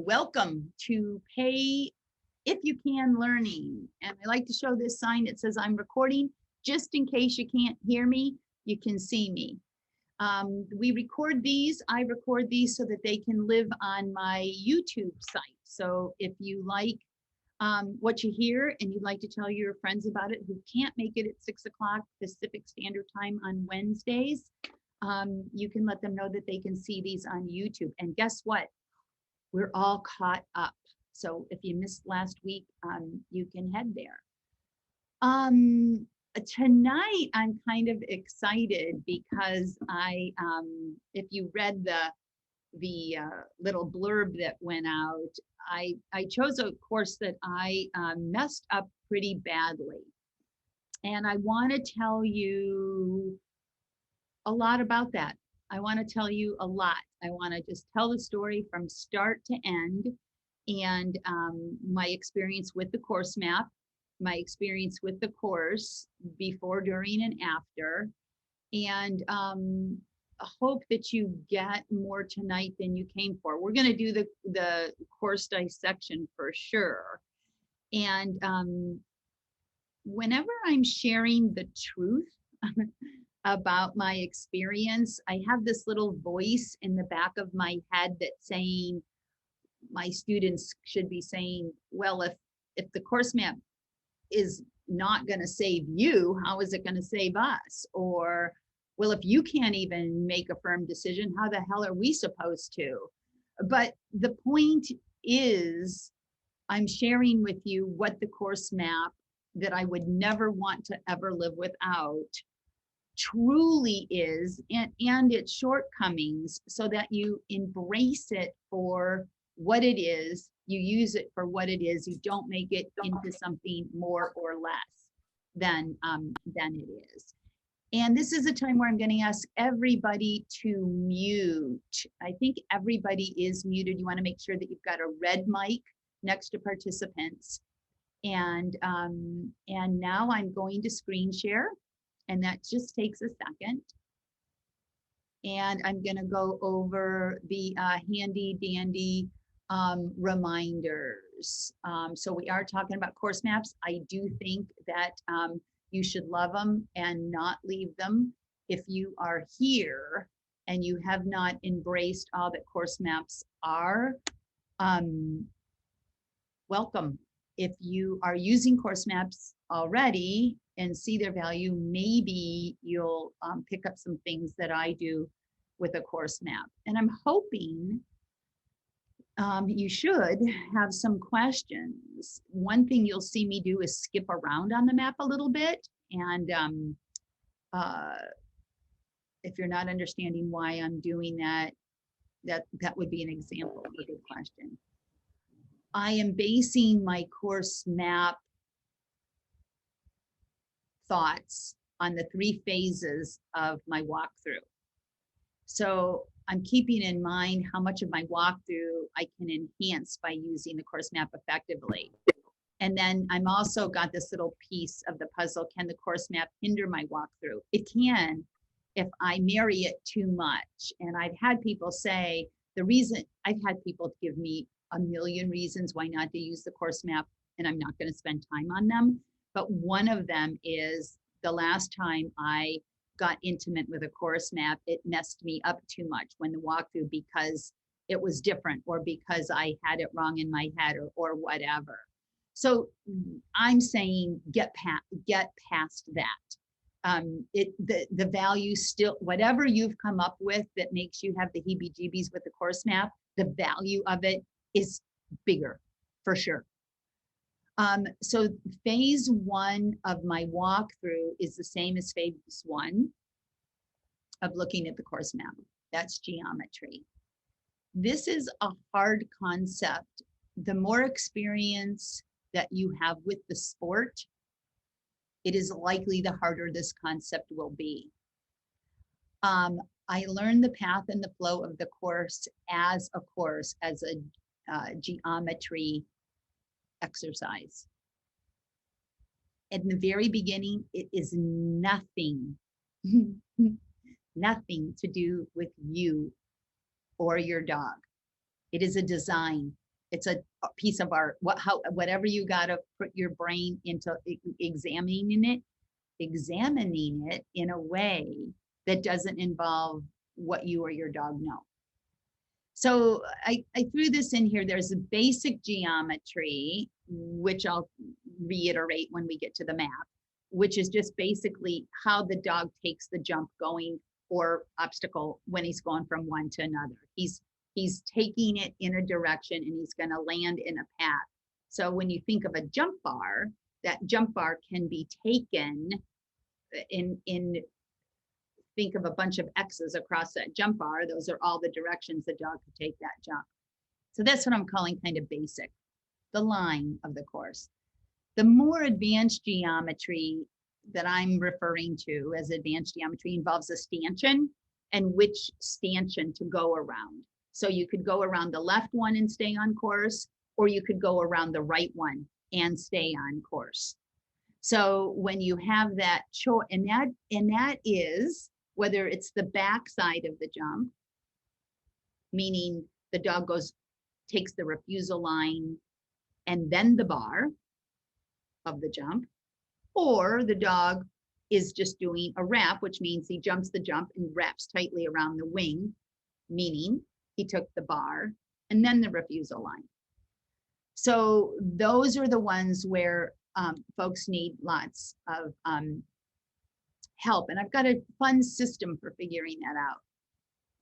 Welcome to Pay If You Can Learning. And I like to show this sign that says I'm recording, just in case you can't hear me, you can see me. We record these, I record these so that they can live on my YouTube site. So if you like what you hear and you'd like to tell your friends about it who can't make it at 6 o'clock Pacific Standard Time on Wednesdays, you can let them know that they can see these on YouTube. And guess what? We're all caught up. So if you missed last week, you can head there. Tonight, I'm kind of excited because if you read the little blurb that went out, I chose a course that I messed up pretty badly. And I want to tell you a lot about that. I want to tell you a lot. I want to just tell the story from start to end, and my experience with the course map, my experience with the course before, during, and after, and hope that you get more tonight than you came for. We're going to do the course dissection for sure. And whenever I'm sharing the truth about my experience, I have this little voice in the back of my head that's saying, my students should be saying, well, if the course map is not going to save you, how is it going to save us? Or, well, if you can't even make a firm decision, how the hell are we supposed to? But the point is, I'm sharing with you what the course map that I would never want to ever live without truly is, and its shortcomings, so that you embrace it for what it is, you use it for what it is, you don't make it into something more or less than it is. And this is a time where I'm going to ask everybody to mute. I think everybody is muted. You want to make sure that you've got a red mic next to participants. And now I'm going to screen share. And that just takes a second. And I'm going to go over the handy dandy reminders. So we are talking about course maps. I do think that you should love them and not leave them. If you are here and you have not embraced all that course maps are, welcome. If you are using course maps already and see their value, maybe you'll pick up some things that I do with a course map. And I'm hoping you should have some questions. One thing you'll see me do is skip around on the map a little bit. And if you're not understanding why I'm doing that, that would be an example of a good question. I am basing my course map thoughts on the 3 phases of my walkthrough. So I'm keeping in mind how much of my walkthrough I can enhance by using the course map effectively. And then I'm also got this little piece of the puzzle. Can the course map hinder my walkthrough? It can if I marry it too much. And I've had people say, I've had people give me a million reasons why not to use the course map, and I'm not going to spend time on them. But one of them is the last time I got intimate with a course map, it messed me up too much when the walkthrough, because it was different or because I had it wrong in my head or whatever. So I'm saying get past that. The value still, whatever you've come up with that makes you have the heebie-jeebies with the course map, the value of it is bigger for sure. So phase 1 of my walkthrough is the same as phase 1 of looking at the course map. That's geometry. This is a hard concept. The more experience that you have with the sport, it is likely the harder this concept will be. I learned the path and the flow of the course as a geometry exercise. In the very beginning, it is nothing, nothing to do with you or your dog. It is a design. It's a piece of art. Whatever you got to put your brain into examining it in a way that doesn't involve what you or your dog know. So I threw this in here. There's a basic geometry, which I'll reiterate when we get to the map, which is just basically how the dog takes the jump going or obstacle when he's going from one to another. He's taking it in a direction and he's going to land in a path. So when you think of a jump bar, that jump bar can be taken in think of a bunch of X's across that jump bar. Those are all the directions the dog could take that jump. So that's what I'm calling kind of basic, the line of the course. The more advanced geometry that I'm referring to as advanced geometry involves a stanchion and which stanchion to go around. So you could go around the left one and stay on course, or you could go around the right one and stay on course. So when you have that choice, and that is whether it's the back side of the jump, meaning the dog takes the refusal line and then the bar of the jump, or the dog is just doing a wrap, which means he jumps the jump and wraps tightly around the wing, meaning he took the bar and then the refusal line. So those are the ones where folks need lots of help. And I've got a fun system for figuring that out.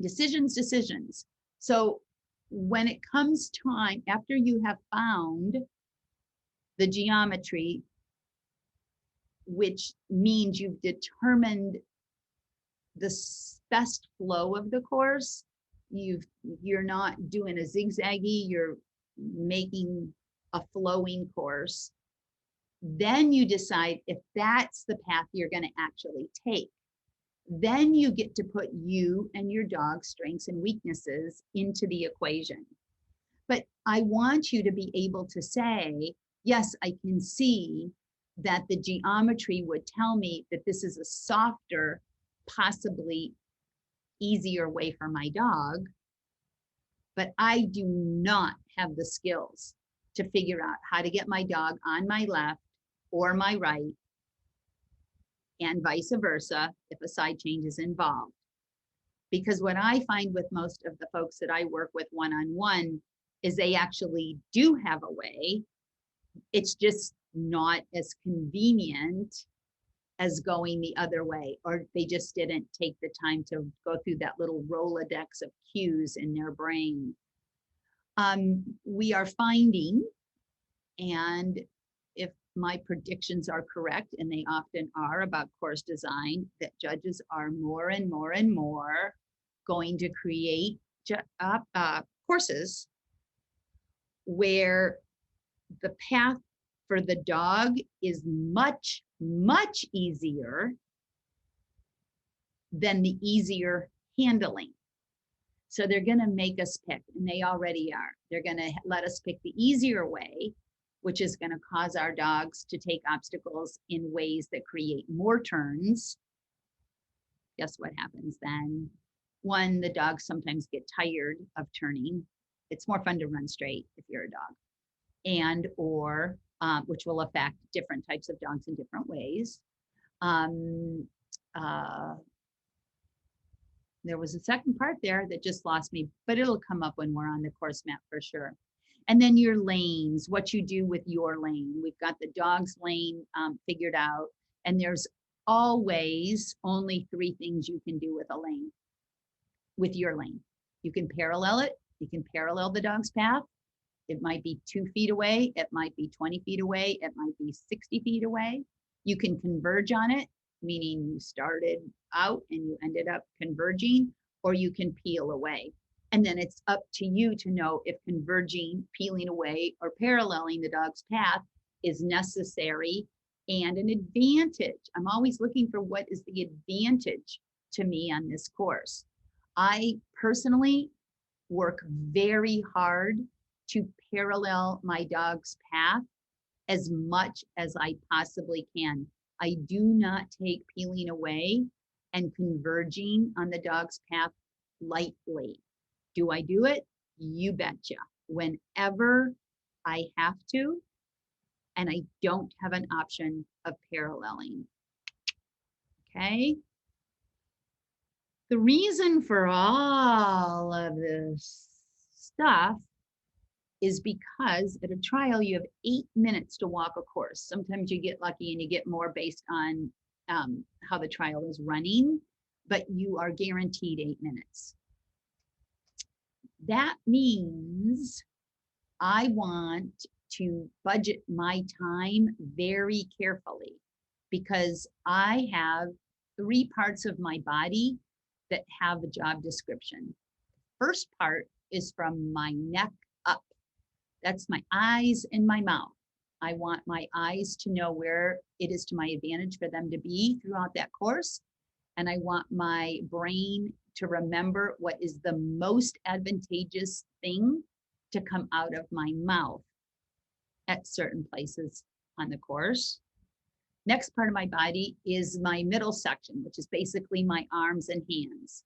Decisions. So when it comes time, after you have found the geometry, which means you've determined the best flow of the course, you're not doing a zigzaggy, you're making a flowing course. Then you decide if that's the path you're going to actually take. Then you get to put you and your dog's strengths and weaknesses into the equation. But I want you to be able to say, yes, I can see that the geometry would tell me that this is a softer, possibly easier way for my dog, but I do not have the skills to figure out how to get my dog on my left or my right, and vice versa if a side change is involved. Because what I find with most of the folks that I work with one-on-one is they actually do have a way. It's just not as convenient as going the other way, or they just didn't take the time to go through that little Rolodex of cues in their brain. We are finding, and if my predictions are correct, and they often are about course design, that judges are more and more and more going to create courses where the path for the dog is much, much easier than the easier handling. So they're going to make us pick, and they already are. They're going to let us pick the easier way, which is going to cause our dogs to take obstacles in ways that create more turns. Guess what happens then? One, the dogs sometimes get tired of turning. It's more fun to run straight if you're a dog. And or, which will affect different types of dogs in different ways. There was a second part there that just lost me, but it'll come up when we're on the course map for sure. And then your lanes, what you do with your lane. We've got the dog's lane figured out, and there's always only 3 things you can do with a lane, with your lane. You can parallel it. You can parallel the dog's path. It might be 2 feet away. It might be 20 feet away. It might be 60 feet away. You can converge on it, meaning you started out and you ended up converging, or you can peel away. And then it's up to you to know if converging, peeling away, or paralleling the dog's path is necessary and an advantage. I'm always looking for what is the advantage to me on this course. I personally work very hard to parallel my dog's path as much as I possibly can. I do not take peeling away and converging on the dog's path lightly. Do I do it? You betcha. whenever I have to, and I don't have an option of paralleling. Okay. The reason for all of this stuff is because at a trial, you have 8 minutes to walk a course. Sometimes you get lucky and you get more based on how the trial is running, but you are guaranteed 8 minutes. That means I want to budget my time very carefully because I have 3 parts of my body that have a job description. First part is from my neck up. That's my eyes and my mouth. I want my eyes to know where it is to my advantage for them to be throughout that course. And I want my brain to remember what is the most advantageous thing to come out of my mouth at certain places on the course. Next part of my body is my middle section, which is basically my arms and hands.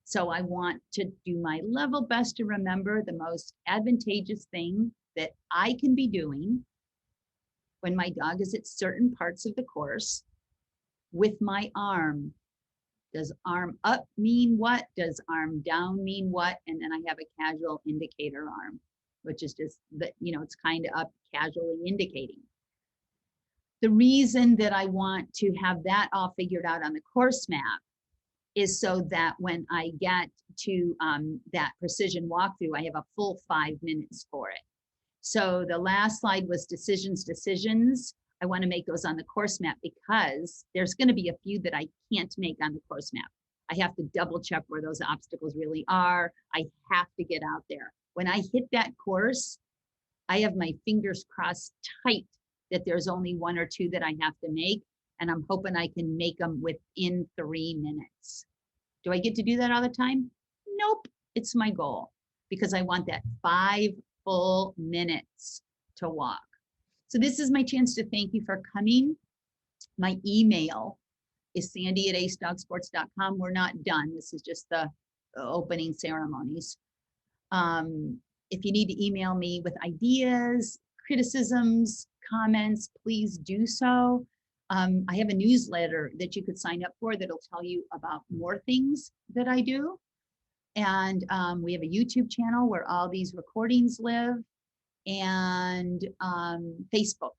So I want to do my level best to remember the most advantageous thing that I can be doing when my dog is at certain parts of the course with my arm. Does arm up mean what? Does arm down mean what? And then I have a casual indicator arm, which is just that, it's kind of up, casually indicating. The reason that I want to have that all figured out on the course map is so that when I get to that precision walkthrough, I have a full 5 minutes for it. So the last slide was decisions. I want to make those on the course map because there's going to be a few that I can't make on the course map. I have to double check where those obstacles really are. I have to get out there. When I hit that course, I have my fingers crossed tight that there's only 1 or 2 that I have to make. And I'm hoping I can make them within 3 minutes. Do I get to do that all the time? Nope, it's my goal because I want that 5 full minutes to walk. So this is my chance to thank you for coming. My email is sandy@acedogsports.com. We're not done. This is just the opening ceremonies. If you need to email me with ideas, criticisms, comments, please do so. I have a newsletter that you could sign up for that'll tell you about more things that I do. And we have a YouTube channel where all these recordings live, and Facebook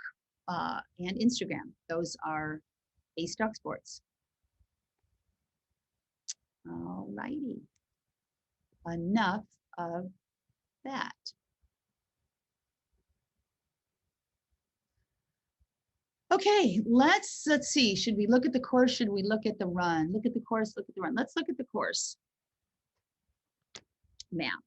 and Instagram. Those are Ace Dog Sports. All righty. Enough of that. Okay, let's see. Should we look at the course? Should we look at the run? Look at the course, look at the run. Let's look at the course map.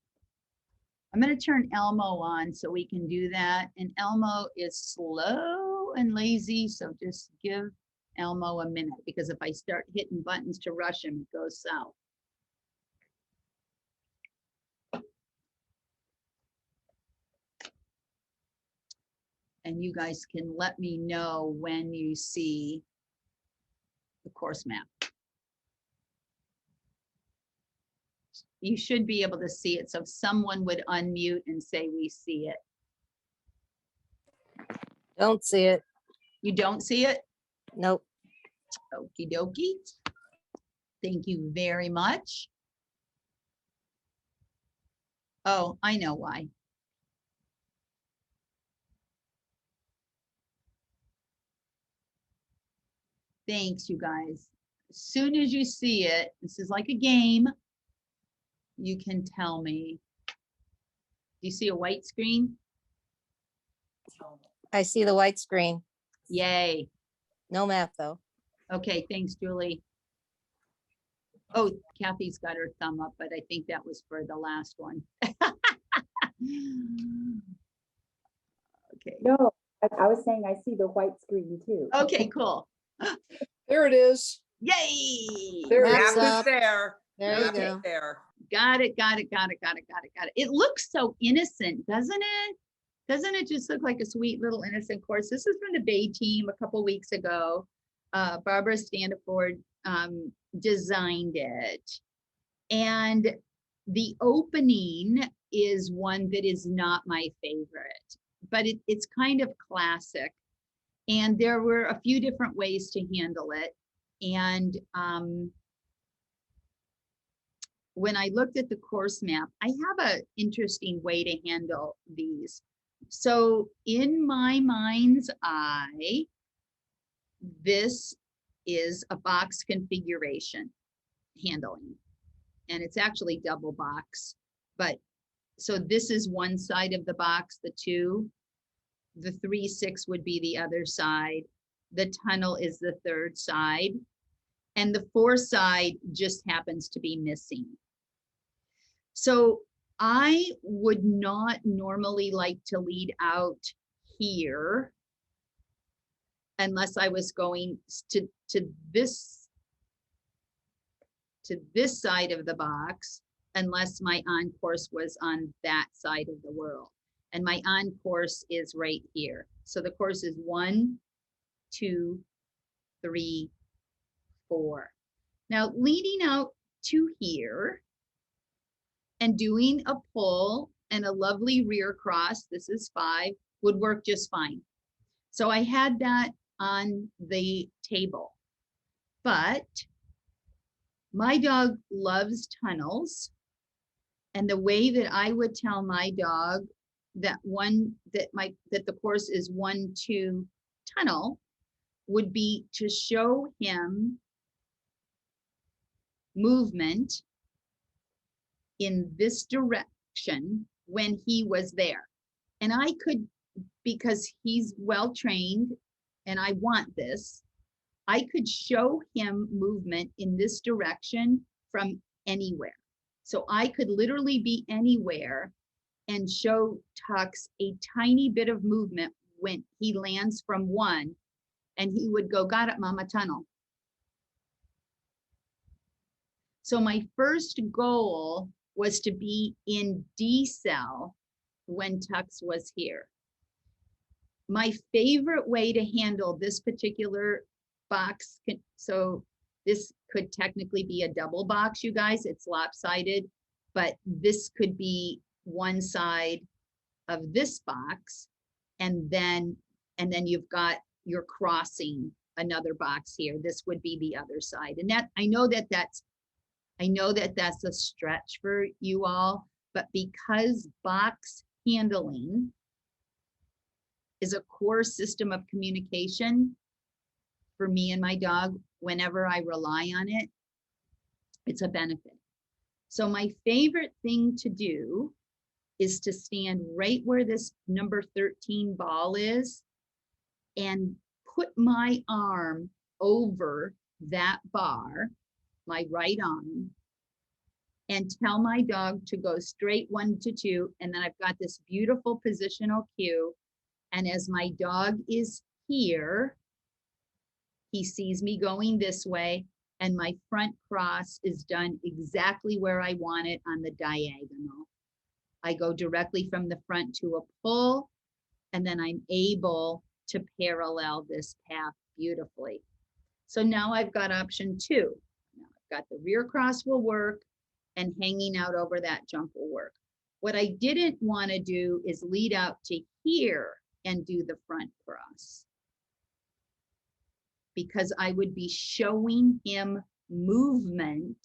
I'm going to turn Elmo on so we can do that. And Elmo is slow and lazy, so just give Elmo a minute, because if I start hitting buttons to rush him, it goes south. And you guys can let me know when you see the course map. You should be able to see it. So if someone would unmute and say we see it. Don't see it. You don't see it? Nope. Okie dokie. Thank you very much. Oh, I know why. Thanks, you guys. As soon as you see it, this is like a game. You can tell me. Do you see a white screen? I see the white screen. Yay. No map though. Okay, thanks, Julie. Oh, Kathy's got her thumb up, but I think that was for the last one. Okay. No, I was saying I see the white screen too. Okay, cool. There it is. Yay. There Maps map up. is there. There you Map is go. there. Got it. It looks so innocent, doesn't it? Doesn't it just look like a sweet little innocent course? This is from the Bay team a couple weeks ago. Barbara Standiford designed it. And the opening is one that is not my favorite, but it's kind of classic. And there were a few different ways to handle it. And when I looked at the course map, I have an interesting way to handle these. So in my mind's eye, this is a box configuration handling. And it's actually double box, but so this is one side of the box, the 2, the 3, 6 would be the other side. The tunnel is the third side, and the 4 side just happens to be missing. So I would not normally like to lead out here unless I was going to this side of the box, unless my on course was on that side of the world. And my on course is right here. So the course is 1, 2, 3, 4. Now leading out to here and doing a pull and a lovely rear cross, this is 5, would work just fine. So I had that on the table, but my dog loves tunnels. And the way that I would tell my dog that the course is 1, 2 tunnel would be to show him movement in this direction when he was there. And I could, because he's well trained and I want this, I could show him movement in this direction from anywhere. So I could literally be anywhere and show Tux a tiny bit of movement when he lands from 1, and he would go, got it, mama, tunnel. So my first goal was to be in D cell when Tux was here. My favorite way to handle this particular box, so this could technically be a double box, you guys, it's lopsided, but this could be one side of this box, and then you've got your crossing another box here. This would be the other side. And that I know that that's a stretch for you all, but because box handling is a core system of communication for me and my dog, whenever I rely on it, it's a benefit. So my favorite thing to do is to stand right where this number 13 ball is and put my arm over that bar, my right arm, and tell my dog to go straight 1 to 2. And then I've got this beautiful positional cue. And as my dog is here, he sees me going this way, and my front cross is done exactly where I want it on the diagonal. I go directly from the front to a pull, and then I'm able to parallel this path beautifully. So now I've got option 2. Now I've got the rear cross will work, and hanging out over that jump will work. What I didn't want to do is lead out to here and do the front cross, because I would be showing him movement.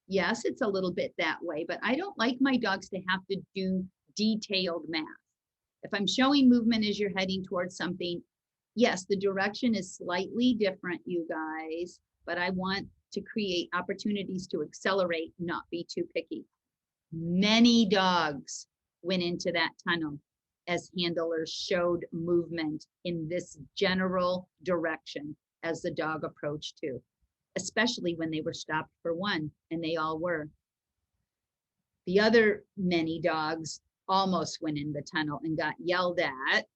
Yes, it's a little bit that way, but I don't like my dogs to have to do detailed math. If I'm showing movement as you're heading towards something, yes, the direction is slightly different, you guys, but I want to create opportunities to accelerate, not be too picky. Many dogs went into that tunnel as handlers showed movement in this general direction as the dog approached to, especially when they were stopped for 1, and they all were. The other many dogs almost went in the tunnel and got yelled at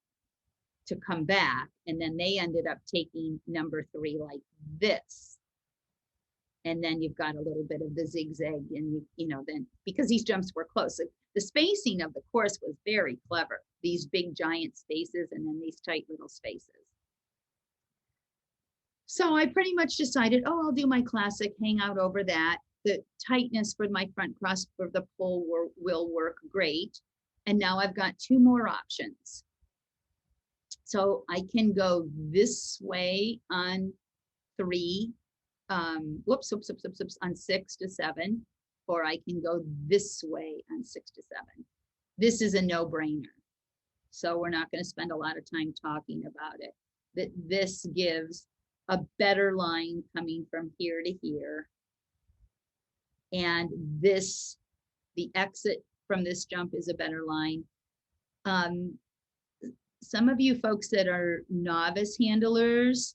to come back, and then they ended up taking number 3 like this. And then you've got a little bit of the zigzag, and then because these jumps were close, the spacing of the course was very clever. These big giant spaces and then these tight little spaces. So I pretty much decided, oh, I'll do my classic hang out over that. the tightness for my front cross for the pull will work great. And now I've got two more options. So I can go this way on 3, on 6 to 7, or I can go this way on 6 to 7. This is a no-brainer. So we're not going to spend a lot of time talking about it. That this gives a better line coming from here to here. And this, the exit from this jump is a better line. Some of you folks that are novice handlers,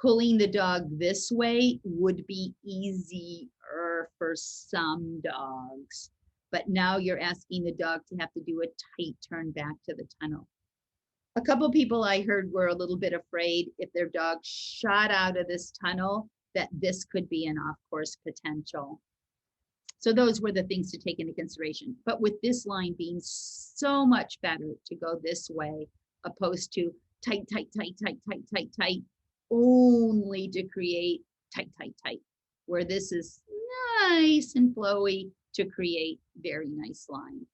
pulling the dog this way would be easier for some dogs. But now you're asking the dog to have to do a tight turn back to the tunnel. A couple people I heard were a little bit afraid if their dog shot out of this tunnel, that this could be an off-course potential. So those were the things to take into consideration. But with this line being so much better to go this way, opposed to tight, only to create tight, where this is nice and flowy to create very nice line.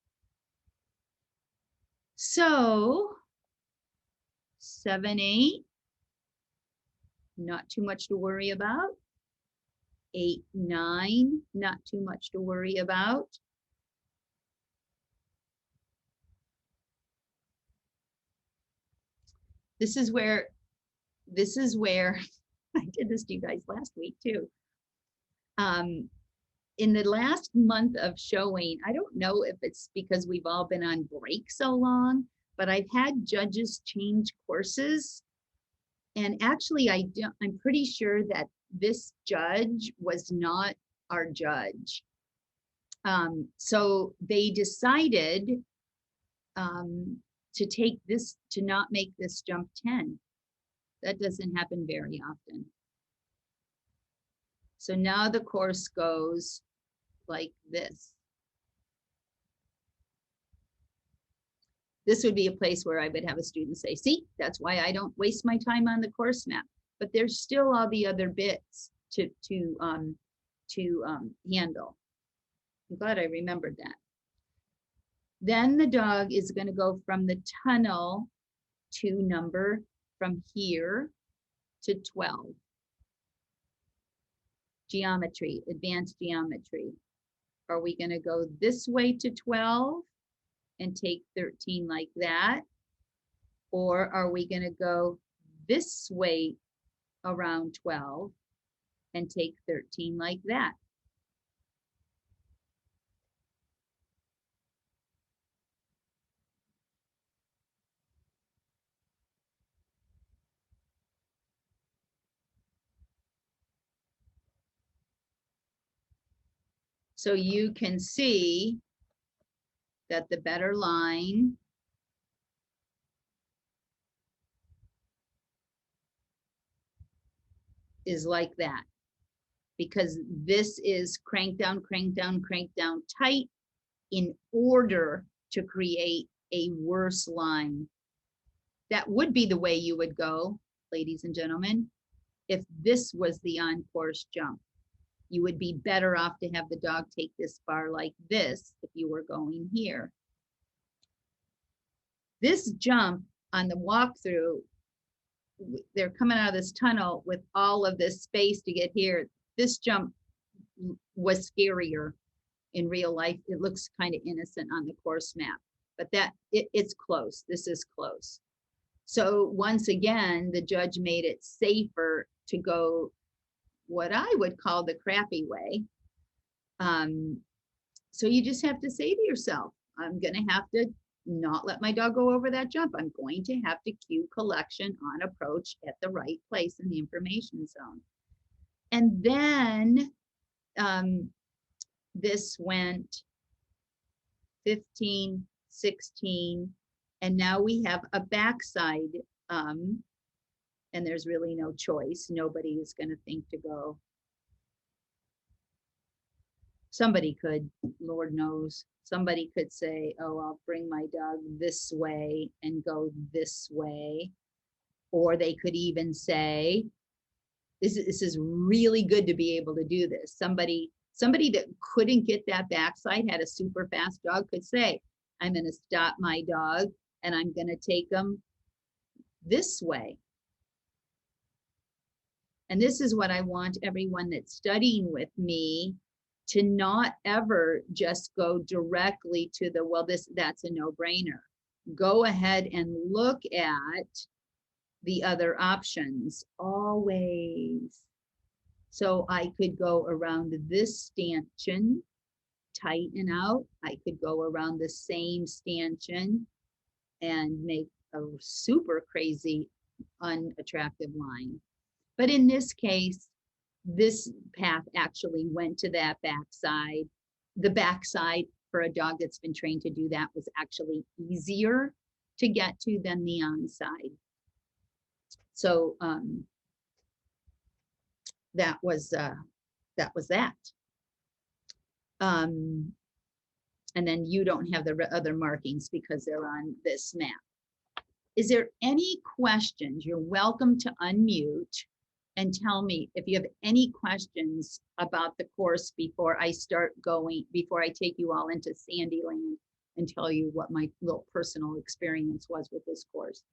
So 7, 8, not too much to worry about. 8, 9, not too much to worry about. This is where I did this to you guys last week too. In the last month of showing, I don't know if it's because we've all been on break so long, but I've had judges change courses. And actually, I'm pretty sure that this judge was not our judge. So they decided to not make this jump 10. That doesn't happen very often. So now the course goes like this. This would be a place where I would have a student say, see, that's why I don't waste my time on the course map. But there's still all the other bits to handle. I'm glad I remembered that. Then the dog is going to go from the tunnel to number from here to 12. Geometry, advanced geometry. Are we going to go this way to 12 and take 13 like that? Or are we going to go this way around 12 and take 13 like that? So you can see that the better line is like that, because this is crank down tight in order to create a worse line. That would be the way you would go, ladies and gentlemen, if this was the on-course jump. You would be better off to have the dog take this bar like this if you were going here. This jump on the walkthrough, they're coming out of this tunnel with all of this space to get here. This jump was scarier in real life. It looks kind of innocent on the course map, but it's close. This is close. So once again, the judge made it safer to go what I would call the crappy way. So you just have to say to yourself, I'm going to have to not let my dog go over that jump. I'm going to have to cue collection on approach at the right place in the information zone. And then this went 15, 16, and now we have a backside, and there's really no choice. Nobody is going to think to go. Somebody could, Lord knows, somebody could say, oh, I'll bring my dog this way and go this way. Or they could even say, This is really good to be able to do this. Somebody that couldn't get that backside, had a super fast dog, could say, I'm going to stop my dog and I'm going to take them this way. And this is what I want everyone that's studying with me to not ever just go directly to the, well, that's a no-brainer. Go ahead and look at the other options always. So I could go around this stanchion, tighten out. I could go around the same stanchion and make a super crazy, unattractive line. But in this case, this path actually went to that backside. The backside for a dog that's been trained to do that was actually easier to get to than the onside. So that was that. And then you don't have the other markings because they're on this map. Is there any questions? You're welcome to unmute and tell me if you have any questions about the course before I start going, before I take you all into Sandyland and tell you what my little personal experience was with this course.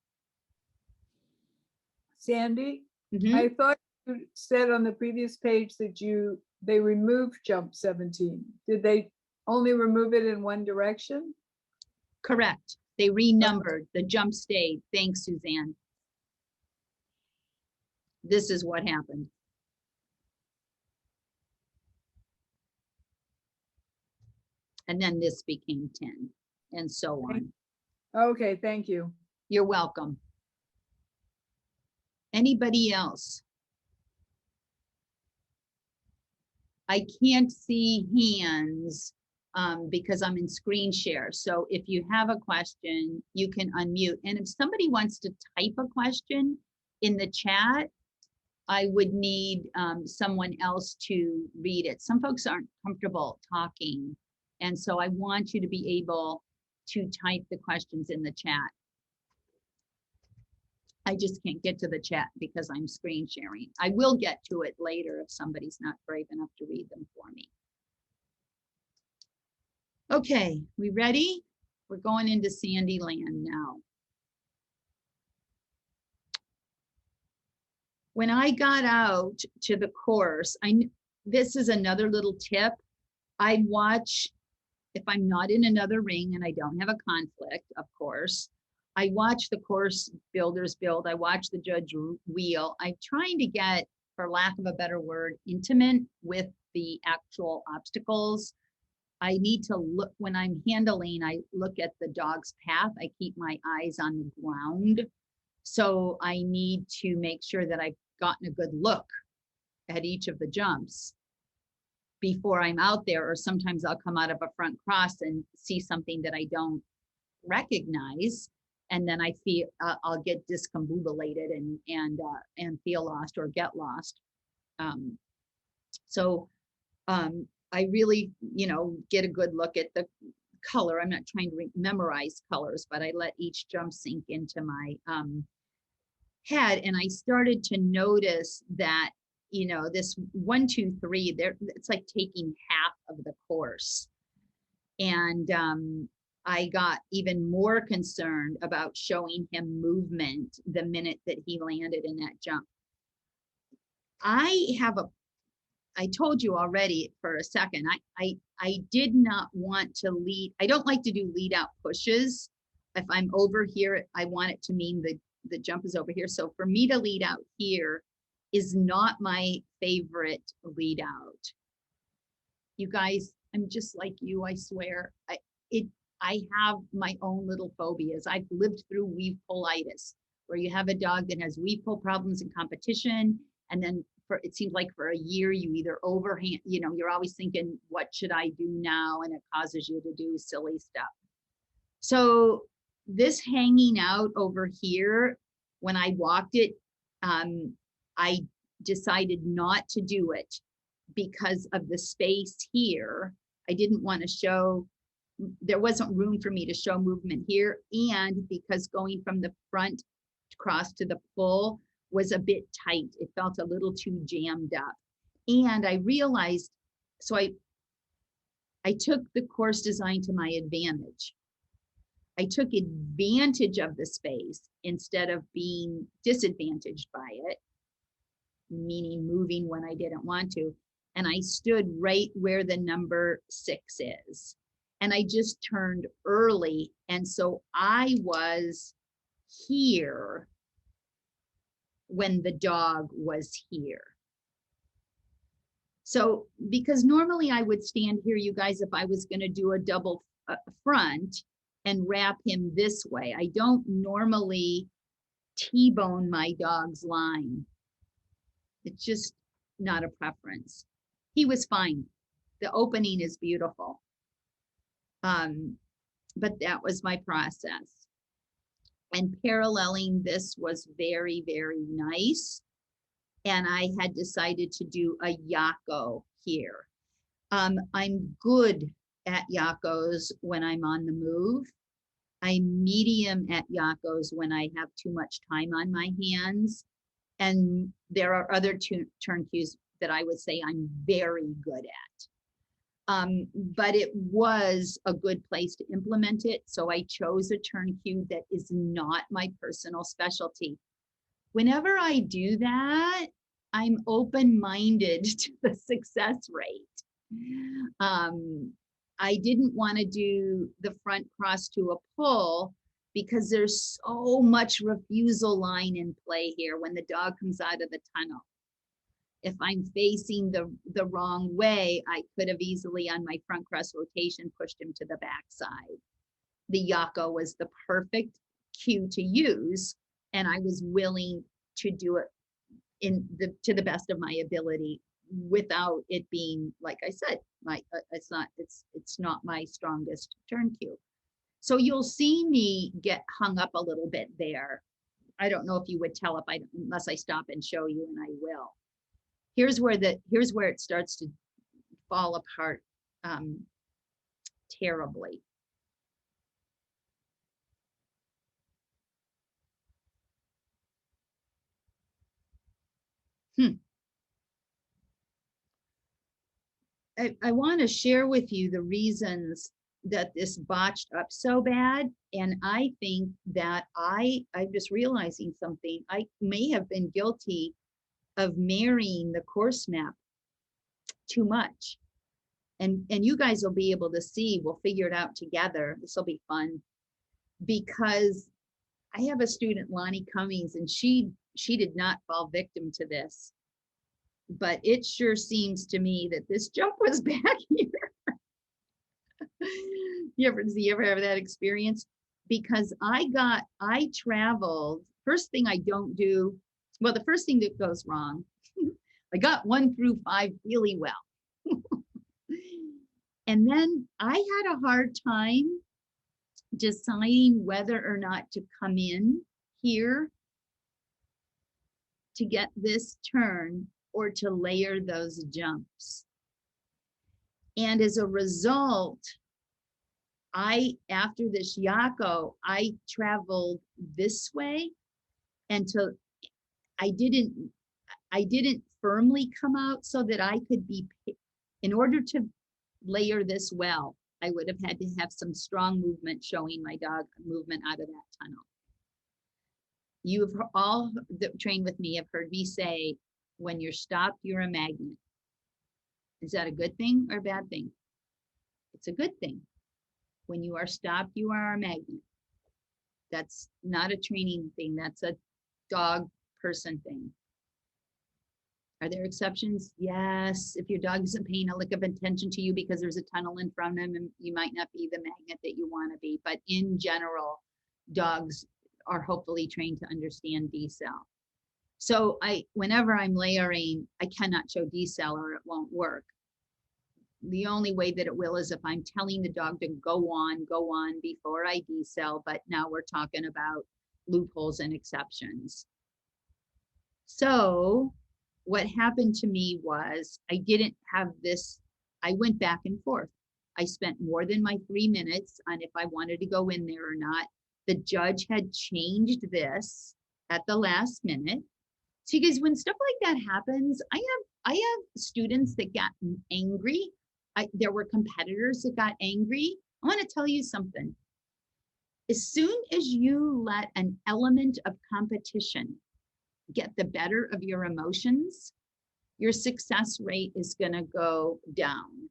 Sandy, Mhm. I thought you said on the previous page that they removed jump 17. Did they only remove it in one direction? Correct. They renumbered. The jump stayed. Thanks, Suzanne. This is what happened. And then this became 10 and so on. Okay, thank you. You're welcome. Anybody else? I can't see hands because I'm in screen share. So if you have a question, you can unmute. And if somebody wants to type a question in the chat, I would need someone else to read it. Some folks aren't comfortable talking. And so I want you to be able to type the questions in the chat. I just can't get to the chat because I'm screen sharing. I will get to it later if somebody's not brave enough to read them for me. Okay, we ready? We're going into Sandyland now. When I got out to the course, this is another little tip. I watch, if I'm not in another ring and I don't have a conflict, of course, I watch the course builders build. I watch the judge wheel. I'm trying to get, for lack of a better word, intimate with the actual obstacles. I need to look, when I'm handling, I look at the dog's path. I keep my eyes on the ground. So I need to make sure that I've gotten a good look at each of the jumps before I'm out there, or sometimes I'll come out of a front cross and see something that I don't recognize. And then I feel I'll get discombobulated and feel lost or get lost. I really, get a good look at the color. I'm not trying to memorize colors, but I let each jump sink into my head. And I started to notice that, this 1, 2, 3, it's like taking half of the course. And I got even more concerned about showing him movement the minute that he landed in that jump. I told you already for a second, I did not want to lead. I don't like to do lead out pushes. If I'm over here, I want it to mean the jump is over here. So for me to lead out here is not my favorite lead out. You guys, I'm just like you, I swear. I have my own little phobias. I've lived through weave pull-itis, where you have a dog that has weave pull problems in competition, and then it seems like for a year you either overhand, you're always thinking, what should I do now? And it causes you to do silly stuff. So this hanging out over here, when I walked it, I decided not to do it because of the space here. I didn't want to show, there wasn't room for me to show movement here. And because going from the front cross to the full was a bit tight. It felt a little too jammed up. And I realized, so I took the course design to my advantage. I took advantage of the space instead of being disadvantaged by it, meaning moving when I didn't want to. And I stood right where the number 6 is. And I just turned early. And so I was here when the dog was here. So, because normally I would stand here, you guys, if I was going to do a double front and wrap him this way. I don't normally T-bone my dog's line. It's just not a preference. He was fine. The opening is beautiful. But that was my process. And paralleling this was very, very nice. And I had decided to do a Yako here. I'm good at Yakos when I'm on the move. I'm medium at Yakos when I have too much time on my hands. And there are other turn cues that I would say I'm very good at. But it was a good place to implement it. So I chose a turn cue that is not my personal specialty. Whenever I do that, I'm open-minded to the success rate. I didn't want to do the front cross to a pull because there's so much refusal line in play here when the dog comes out of the tunnel. If I'm facing the wrong way, I could have easily on my front cross rotation pushed him to the backside. The Yako was the perfect cue to use, and I was willing to do it to the best of my ability without it being, like I said, it's not my strongest turn cue. So you'll see me get hung up a little bit there. I don't know if you would tell unless I stop and show you, and I will. Here's where it starts to fall apart terribly. I want to share with you the reasons that this botched up so bad. And I think that I'm just realizing something. I may have been guilty of marrying the course map too much. And you guys will be able to see, we'll figure it out together. This will be fun. Because I have a student, Lonnie Cummings, and she did not fall victim to this. But it sure seems to me that this jump was back here. You ever have that experience? Because I traveled, first thing I don't do, well, the first thing that goes wrong, I got 1 through 5 really well. And then I had a hard time deciding whether or not to come in here to get this turn or to layer those jumps. And as a result, after this Yako, I traveled this way until I didn't firmly come out so that I could be, in order to layer this well, I would have had to have some strong movement showing my dog movement out of that tunnel. You've all that train with me have heard me say, when you're stopped, you're a magnet. Is that a good thing or a bad thing? It's a good thing. When you are stopped, you are a magnet. That's not a training thing. That's a dog person thing. Are there exceptions? Yes. If your dog isn't paying a lick of attention to you because there's a tunnel in front of him, you might not be the magnet that you want to be. But in general, dogs are hopefully trained to understand decel. So whenever I'm layering, I cannot show decel or it won't work. The only way that it will is if I'm telling the dog to go on before I decel, but now we're talking about loopholes and exceptions. So what happened to me was I didn't have this, I went back and forth. I spent more than my 3 minutes on if I wanted to go in there or not. The judge had changed this at the last minute. So you guys, when stuff like that happens, I have students that got angry. There were competitors that got angry. I want to tell you something. As soon as you let an element of competition get the better of your emotions, your success rate is going to go down.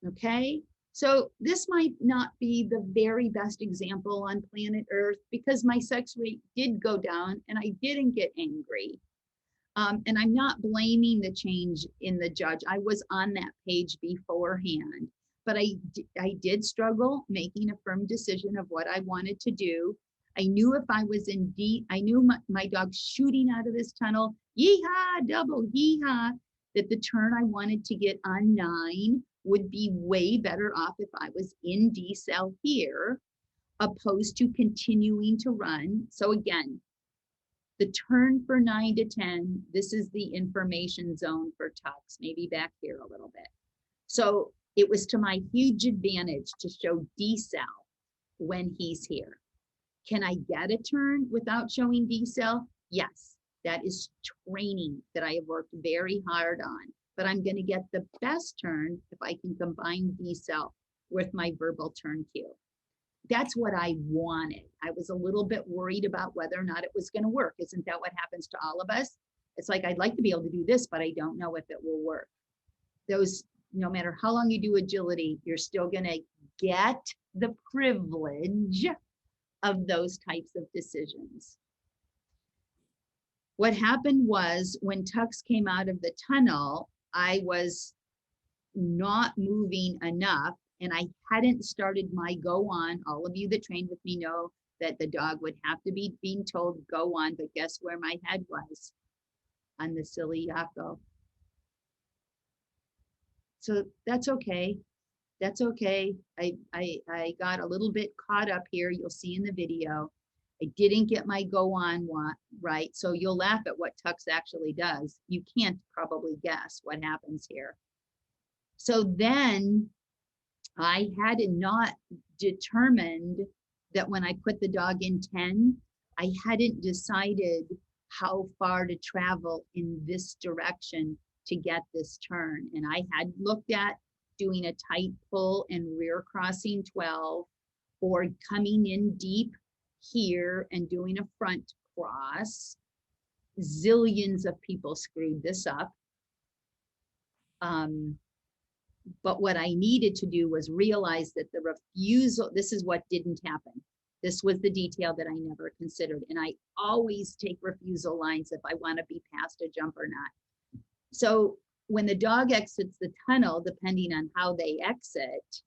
Okay? So this might not be the very best example on planet Earth because my sex rate did go down and I didn't get angry. And I'm not blaming the change in the judge. I was on that page beforehand, but I did struggle making a firm decision of what I wanted to do. I knew if I was in deep, I knew my dog shooting out of this tunnel, yeehaw, double, yeehaw, that the turn I wanted to get on 9 would be way better off if I was in decel here, opposed to continuing to run. So again, the turn for 9 to 10, this is the information zone for Tux, maybe back here a little bit. So it was to my huge advantage to show decel when he's here. Can I get a turn without showing decel? Yes, that is training that I have worked very hard on, but I'm going to get the best turn if I can combine decel with my verbal turn cue. That's what I wanted. I was a little bit worried about whether or not it was going to work. Isn't that what happens to all of us? It's like, I'd like to be able to do this, but I don't know if it will work. Those, no matter how long you do agility, you're still going to get the privilege of those types of decisions. What happened was when Tux came out of the tunnel, I was not moving enough and I hadn't started my go on. All of you that trained with me know that the dog would have to be being told go on, but guess where my head was? On the silly Yako. So that's okay. That's okay. I got a little bit caught up here. You'll see in the video. I didn't get my go on right. So you'll laugh at what Tux actually does. You can't probably guess what happens here. So then I had not determined that when I put the dog in 10, I hadn't decided how far to travel in this direction to get this turn. And I had looked at doing a tight pull and rear crossing 12 or coming in deep here and doing a front cross. Zillions of people screwed this up. But what I needed to do was realize that the refusal, this is what didn't happen. This was the detail that I never considered. And I always take refusal lines if I want to be past a jump or not. So when the dog exits the tunnel, depending on how they exit,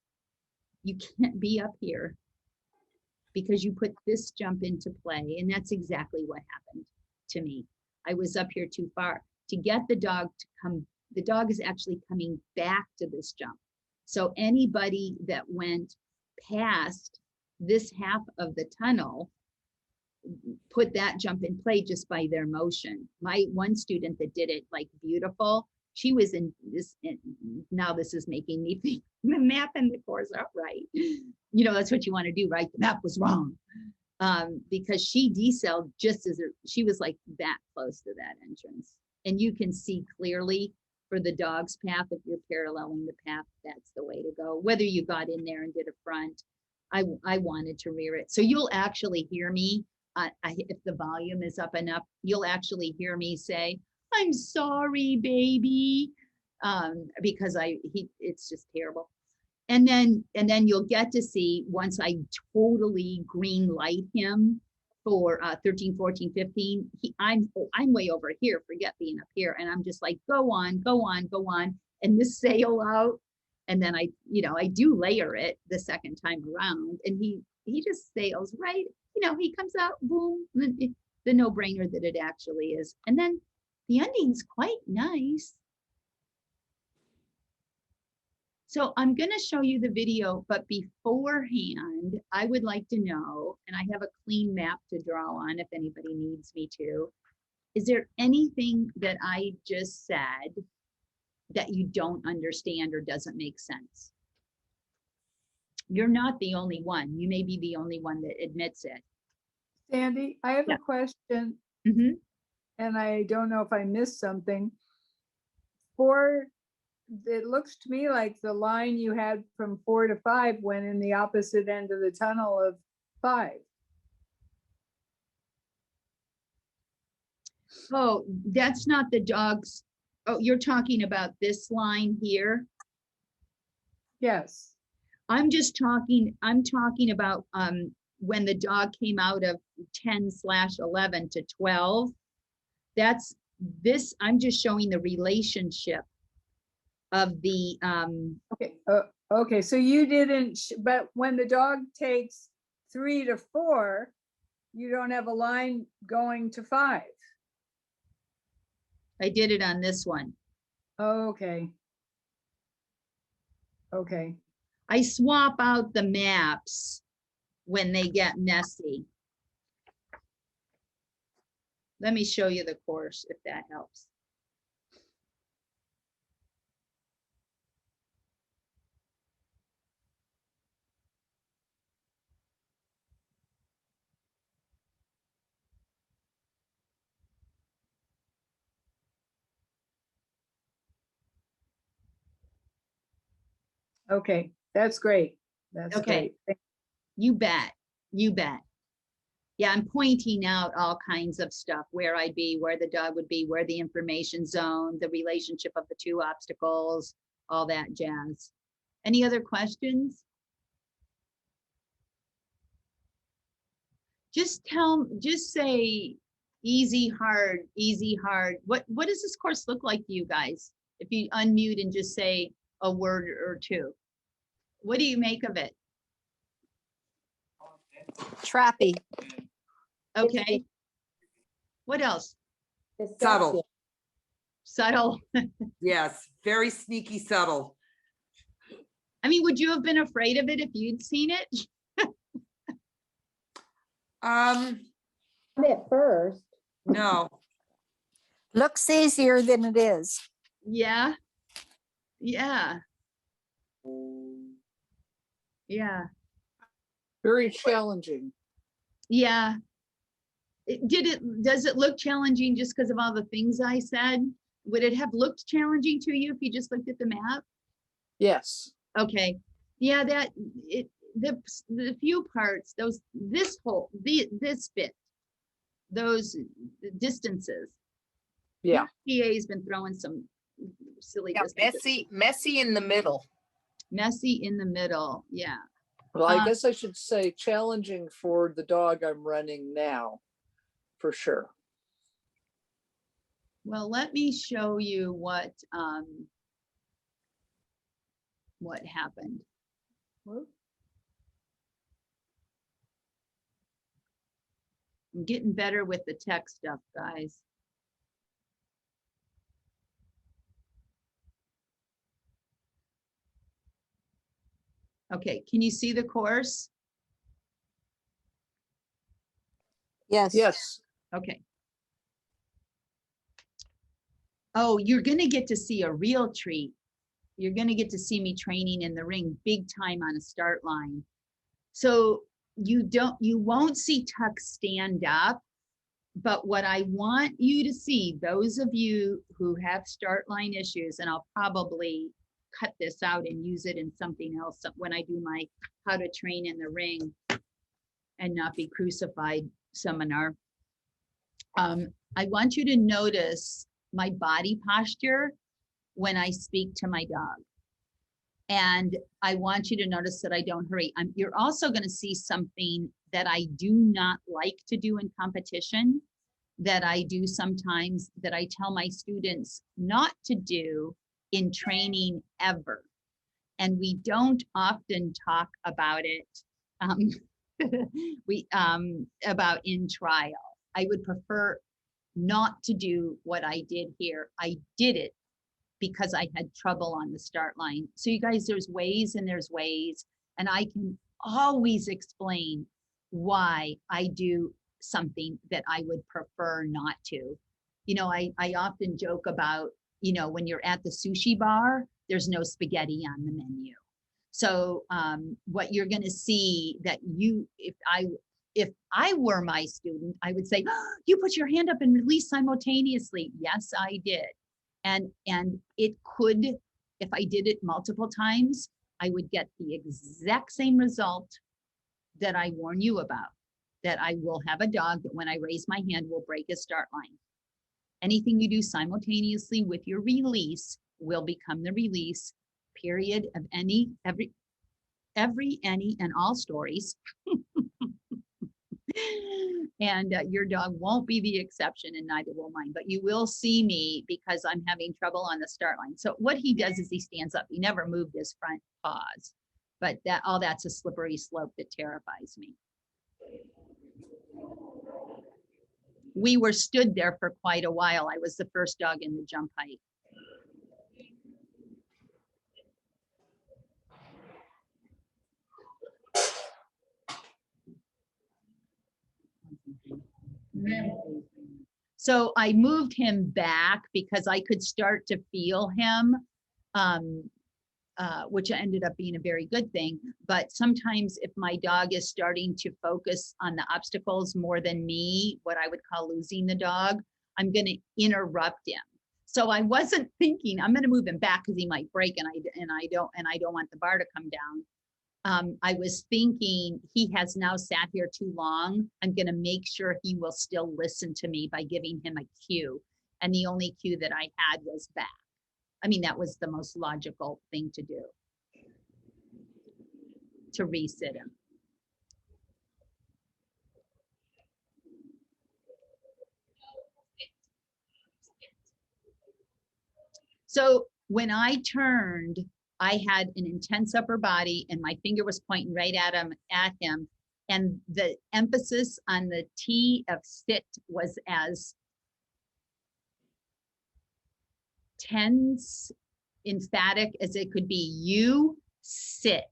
you can't be up here because you put this jump into play. And that's exactly what happened to me. I was up here too far. To get the dog to come, the dog is actually coming back to this jump. So anybody that went past this half of the tunnel put that jump in play just by their motion. My one student that did it like beautiful, she was in this, and now this is making me think the map and the course are right. You know, that's what you want to do, right? The map was wrong. Because she decelled just as she was like that close to that entrance. And you can see clearly for the dog's path, if you're paralleling the path, that's the way to go. Whether you got in there and did a front, I wanted to rear it. So you'll actually hear me, if the volume is up enough, you'll actually hear me say, I'm sorry, baby, because it's just terrible. And then you'll get to see once I totally green light him for 13, 14, 15, I'm way over here, forget being up here. And I'm just like, go on, go on, go on. And this sail out. And then I do layer it the second time around and he just sails right, he comes out, boom, the no-brainer that it actually is. And then the ending's quite nice. So I'm going to show you the video, but beforehand, I would like to know, and I have a clean map to draw on if anybody needs me to, is there anything that I just said that you don't understand or doesn't make sense? You're not the only one. You may be the only one that admits it. Sandy, I have Yeah. a question. Mm-hmm. and I don't know if I missed something. It looks to me like the line you had from 4 to 5 went in the opposite end of the tunnel of 5. Oh, that's not the dogs. Oh, you're talking about this line here. Yes. I'm talking about when the dog came out of 10/11 to 12. That's this, I'm just showing the relationship of the, Okay. Okay. So you didn't, but when the dog takes 3 to 4, you don't have a line going to 5. I did it on this one. Okay. Okay. I swap out the maps when they get messy. Let me show you the course if that helps. Okay. That's great. That's Okay. great. You bet. You bet. Yeah, I'm pointing out all kinds of stuff, where I'd be, where the dog would be, where the information zone, the relationship of the two obstacles, all that jazz. Any other questions? Just say easy, hard, easy, hard. What does this course look like to you guys? If you unmute and just say a word or two. What do you make of it? Trappy. Okay. What else? Dissection. Subtle. Yes, very sneaky subtle. I mean, would you have been afraid of it if you'd seen it? At first, No, Looks easier than it is. Yeah. Yeah. Yeah. Very challenging. Yeah. Does it look challenging just because of all the things I said? Would it have looked challenging to you if you just looked at the map? Yes. Okay. Yeah, the few parts, this bit, those distances. Yeah. PA's been throwing some silly Yeah, distances. messy in the middle. Messy in the middle. Yeah. Well, I guess I should say challenging for the dog I'm running now, for sure. Well, let me show you what happened. I'm getting better with the tech stuff, guys. Okay, can you see the course? Yes. Yes. Okay. Oh, you're gonna get to see a real treat. You're gonna get to see me training in the ring big time on a start line. So you won't see Tuck stand up, but what I want you to see, those of you who have start line issues, and I'll probably cut this out and use it in something else when I do my how to train in the ring and not be crucified seminar. I want you to notice my body posture when I speak to my dog. And I want you to notice that I don't hurry. You're also going to see something that I do not like to do in competition, that I do sometimes, that I tell my students not to do in training ever. And we don't often talk about it about in trial. I would prefer not to do what I did here. I did it because I had trouble on the start line. So you guys, there's ways and there's ways, and I can always explain why I do something that I would prefer not to. You know, I often joke about, you know, when you're at the sushi bar, there's no spaghetti on the menu. So what you're going to see that if I were my student, I would say, "Oh, you put your hand up and release simultaneously." Yes, I did. And it could, if I did it multiple times, I would get the exact same result that I warn you about, that I will have a dog that when I raise my hand will break a start line. Anything you do simultaneously with your release will become the release, period, of any, any, and all stories. And your dog won't be the exception, and neither will mine, but you will see me because I'm having trouble on the start line. So what he does is he stands up. He never moved his front paws, but that's a slippery slope that terrifies me. We were stood there for quite a while. I was the first dog in the jump height. So I moved him back because I could start to feel him, which ended up being a very good thing. But sometimes if my dog is starting to focus on the obstacles more than me, what I would call losing the dog, I'm going to interrupt him. So I wasn't thinking I'm going to move him back because he might break, and I don't want the bar to come down. I was thinking he has now sat here too long. I'm going to make sure he will still listen to me by giving him a cue. And the only cue that I had was back. I mean, that was the most logical thing to do, to resit him. So when I turned, I had an intense upper body and my finger was pointing right at him. And the emphasis on the T of sit was as tense, emphatic as it could be. You sit.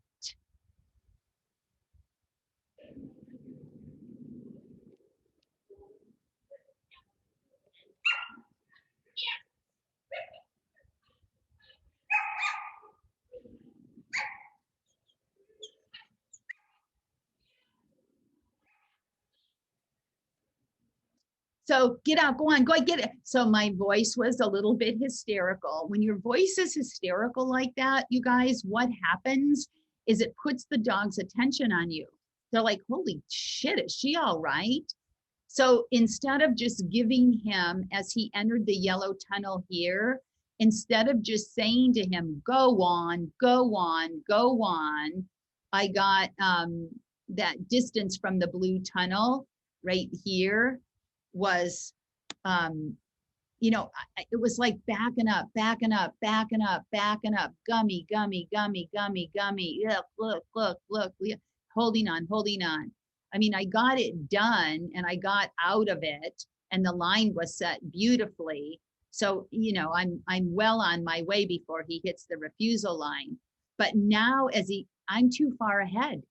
So get out, go on, go get it. So my voice was a little bit hysterical. When your voice is hysterical like that, you guys, what happens is it puts the dog's attention on you. They're like, holy shit, is she all right? So instead of just giving him, as he entered the yellow tunnel here, instead of just saying to him, go on, go on, go on, I got that distance from the blue tunnel right here was, you know, it was like backing up, backing up, backing up, backing up, gummy, gummy, gummy, gummy, gummy, look, holding on, holding on. I mean, I got it done and I got out of it and the line was set beautifully. So, you know, I'm well on my way before he hits the refusal line. But now I'm too far ahead.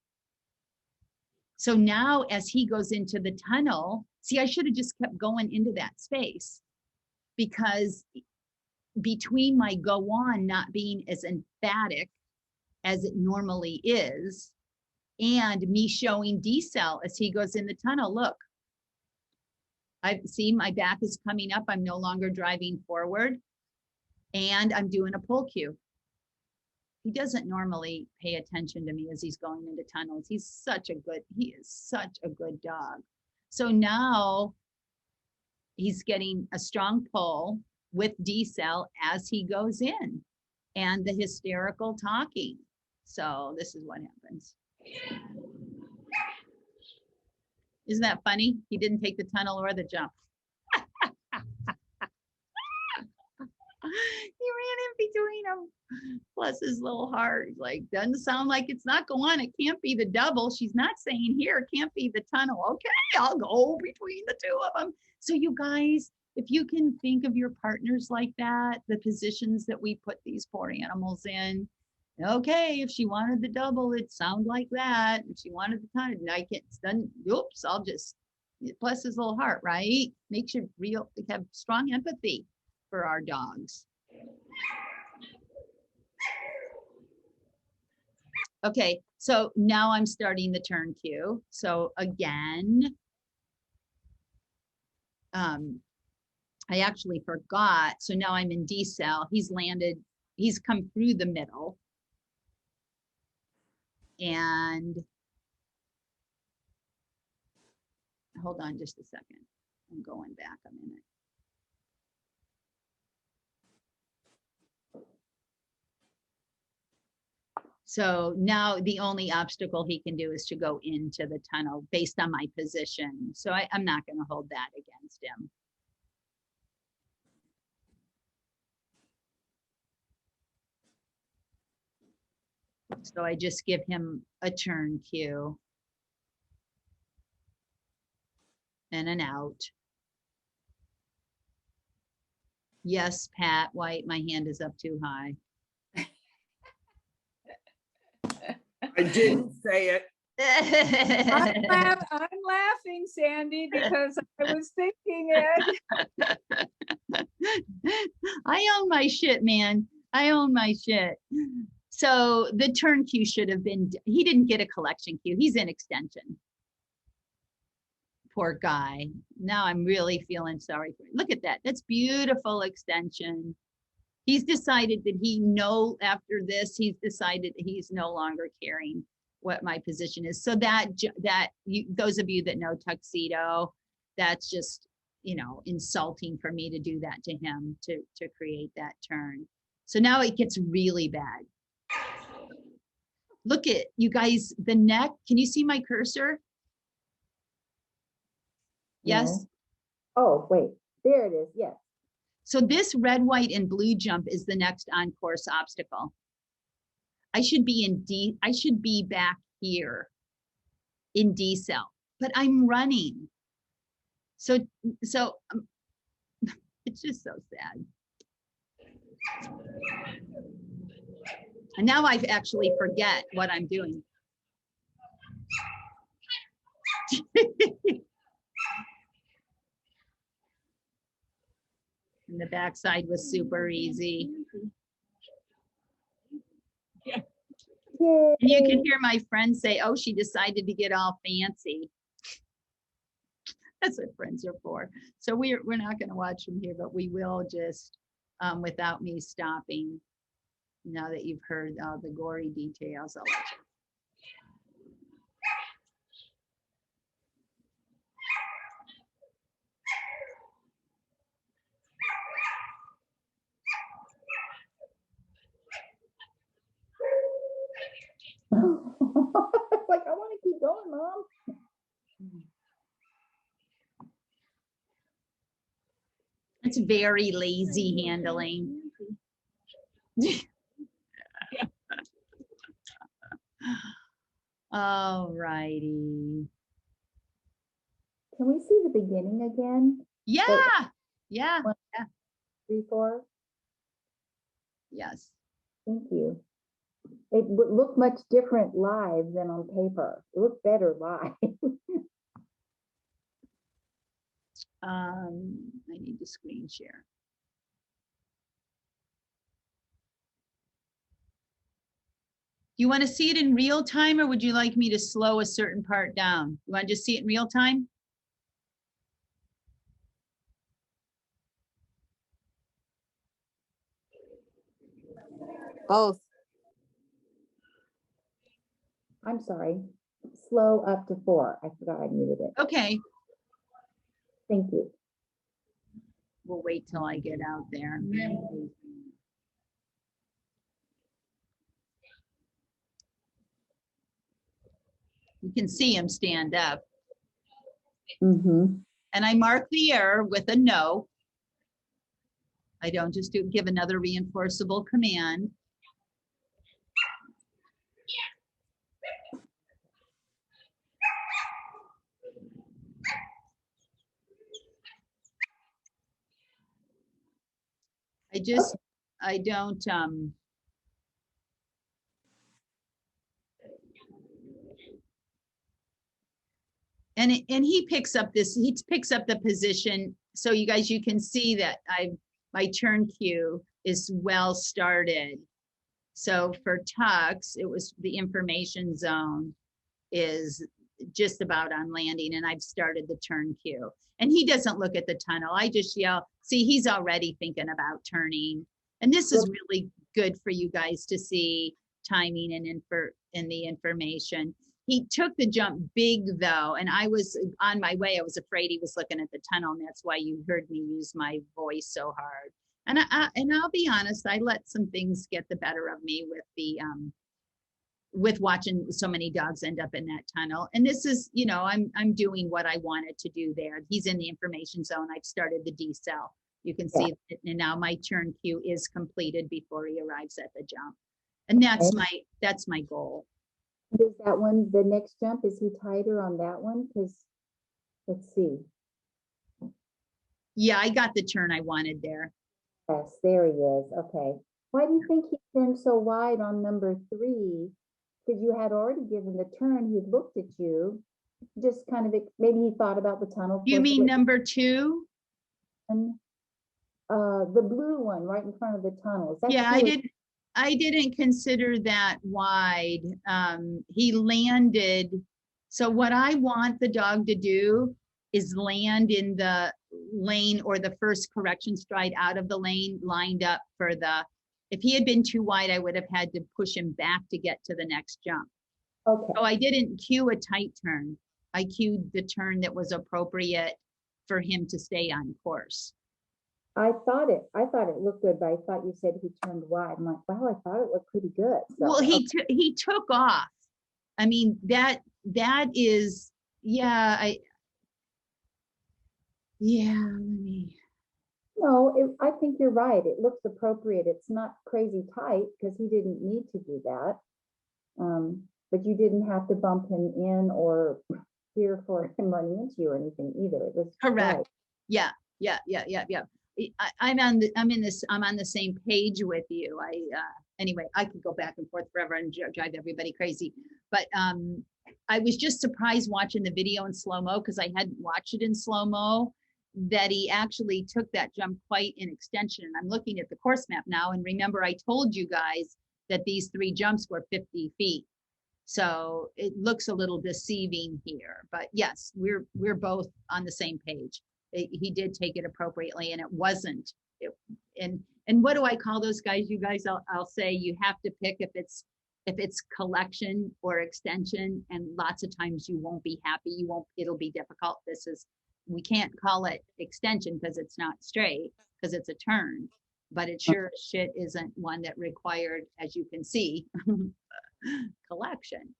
So now as he goes into the tunnel, see, I should have just kept going into that space, because between my go on not being as emphatic as it normally is, and me showing decel as he goes in the tunnel, look, I see my back is coming up. I'm no longer driving forward and I'm doing a pull cue. He doesn't normally pay attention to me as he's going into tunnels. He is such a good dog. So now he's getting a strong pull with decel as he goes in and the hysterical talking. So this is what happens. Isn't that funny? He didn't take the tunnel or the jump. He ran in between them. Bless his little heart. Like, doesn't sound like it's not going. It can't be the double. She's not saying here, it can't be the tunnel. Okay, I'll go between the two of them. So you guys, if you can think of your partners like that, the positions that we put these poor animals in, okay, if she wanted the double, it sound like that. If she wanted the tunnel, I can't, done, oops, I'll just, bless his little heart, right? Makes you have strong empathy for our dogs. Okay, So now I'm starting the turn cue. So again, I actually forgot. So now I'm in decel. He's landed, he's come through the middle. And hold on just a second. I'm going back a minute. So now the only obstacle he can do is to go into the tunnel based on my position. So I'm not going to hold that against him. So I just give him a turn cue and an out. Yes, Pat White, my hand is up too high. I didn't say it. I'm laughing, Sandy, because I was thinking it. I own my shit, man. I own my shit. So the turn cue should have been, he didn't get a collection cue. He's in extension. Poor guy. Now I'm really feeling sorry for him. Look at that. That's beautiful extension. He's decided that after this, he's decided that he's no longer caring what my position is. So those of you that know Tuxedo, that's just, insulting for me to do that to him, to create that turn. So now it gets really bad. Look at you guys, the neck. Can you see my cursor? Yes. No. Oh, wait, there it is, yes. So this red, white, and blue jump is the next on-course obstacle. I should be back here in decel, but I'm running. So it's just so sad. And now I actually forget what I'm doing. And the backside was super easy. Yay. And you can hear my friend say, oh, she decided to get all fancy. That's what friends are for. So we're not going to watch from here, but we will just, without me stopping, now that you've heard all the gory details. I'll let you. Like, I want to keep going, Mom. It's very lazy handling. All righty. Can we see the beginning again? Yeah. Yeah. 3, 4. Yes. Thank you. It would look much different live than on paper. It looked better live. I need to screen share. Do you want to see it in real time, or would you like me to slow a certain part down? You want to just see it in real time? Both. I'm sorry. Slow up to 4. I forgot I muted it. Okay, Thank you. we'll wait till I get out there. You can see him stand up. Mm-hmm. And I mark the error with a no. I don't just give another reinforceable command. I don't, and he picks up the position. So you guys, you can see that my turn cue is well started. So for Tux, it was the information zone is just about on landing, and I've started the turn cue. And he doesn't look at the tunnel. I just yell, see, he's already thinking about turning. And this is really good for you guys to see timing and the information. He took the jump big though, and I was on my way. I was afraid he was looking at the tunnel, and that's why you heard me use my voice so hard. And I'll be honest, I let some things get the better of me with the with watching so many dogs end up in that tunnel. And this is, you know, I'm doing what I wanted to do there. He's in the information zone. I've started the decel. You can see it, and now my turn cue is completed before he arrives at the jump. And that's my goal. Does that one, the next jump, is he tighter on that one? Because, let's see. Yeah, I got the turn I wanted there. Yes, there he is. Okay. Why do you think he turned so wide on number 3? Because you had already given the turn. He looked at you, just kind of, maybe he thought about the tunnel. You mean number 2? And the blue one right in front of the tunnel. Is that Yeah, I didn't consider that wide. He landed. So what I want the dog to do is land in the lane or the first correction stride out of the lane, lined up for the, if he had been too wide, I would have had to push him back to get to the next jump. Okay. So I didn't cue a tight turn. I cued the turn that was appropriate for him to stay on course. I thought it looked good, but I thought you said he turned wide. I'm like, well, I thought it looked pretty good. So, Well, he took off. I mean, that is, yeah, let me. No, I think you're right. It looks appropriate. It's not crazy tight because he didn't need to do that. But you didn't have to bump him in or fear for him running into you or anything either. It was Correct. right. Yeah. I'm on the same page with you. Anyway, I could go back and forth forever and drive everybody crazy. But I was just surprised watching the video in slow-mo, because I hadn't watched it in slow-mo, that he actually took that jump quite in extension. And I'm looking at the course map now, and remember I told you guys that these 3 jumps were 50 feet. So it looks a little deceiving here, but yes, we're both on the same page. He did take it appropriately, and it wasn't. And what do I call those guys? You guys, I'll say you have to pick if it's collection or extension, and lots of times you won't be happy. It'll be difficult. We can't call it extension because it's not straight, because it's a turn, but it sure as shit isn't one that required, as you can see, collection.